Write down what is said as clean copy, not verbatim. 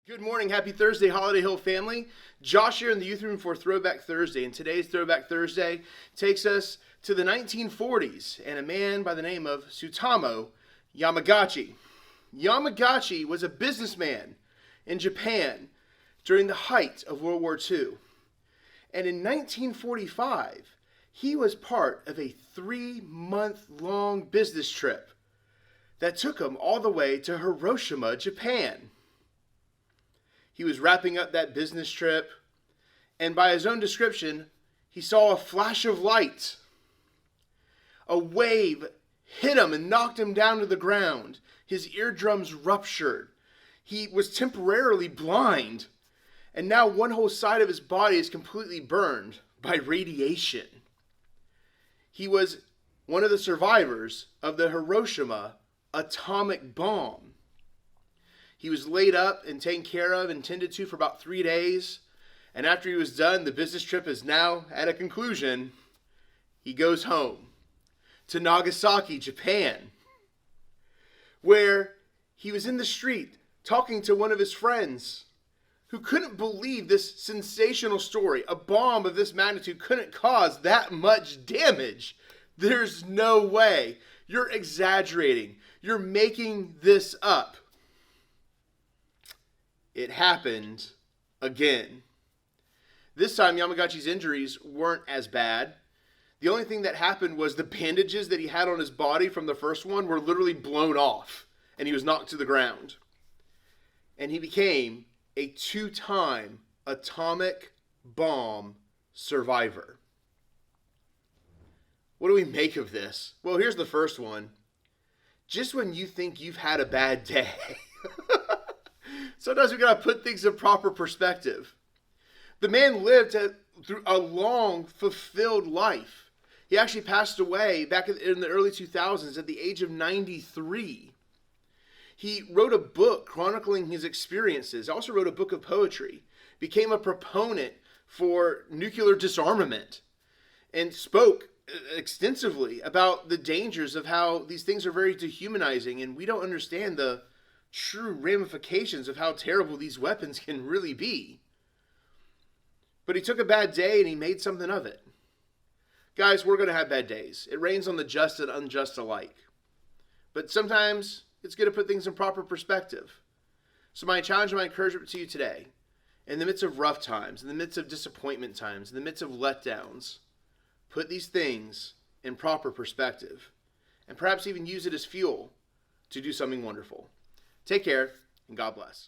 Good morning, happy Thursday, Holiday Hill family. Josh here in the youth room for Throwback Thursday. And today's Throwback Thursday takes us to the 1940s and a man by the name of Tsutomu Yamagachi. Yamagachi was a businessman in Japan during the height of World War II. And in 1945, he was part of a 3-month-long business trip that took him all the way to Hiroshima, Japan. He was wrapping up that business trip, and by his own description, he saw a flash of light. A wave hit him and knocked him down to the ground. His eardrums ruptured. He was temporarily blind, and now one whole side of his body is completely burned by radiation. He was one of the survivors of the Hiroshima atomic bomb. He was laid up and taken care of and tended to for about 3 days. And after he was done, the business trip is now at a conclusion. He goes home to Nagasaki, Japan, where he was in the street talking to one of his friends who couldn't believe this sensational story. A bomb of this magnitude couldn't cause that much damage. There's no way. You're exaggerating. You're making this up. It happened again. This time, Yamagachi's injuries weren't as bad. The only thing that happened was the bandages that he had on his body from the first one were literally blown off, and he was knocked to the ground. And he became a 2-time atomic bomb survivor. What do we make of this? Well, here's the first one. Just when you think you've had a bad day, sometimes we got to put things in proper perspective. The man lived through a long, fulfilled life. He actually passed away back in the early 2000s at the age of 93. He wrote a book chronicling his experiences. Also wrote a book of poetry. Became a proponent for nuclear disarmament. And spoke extensively about the dangers of how these things are very dehumanizing. And we don't understand the true ramifications of how terrible these weapons can really be. But he took a bad day and he made something of it. Guys, we're going to have bad days. It rains on the just and unjust alike. But sometimes it's good to put things in proper perspective. So my challenge and my encouragement to you today, in the midst of rough times, in the midst of disappointment times, in the midst of letdowns, put these things in proper perspective and perhaps even use it as fuel to do something wonderful. Take care, and God bless.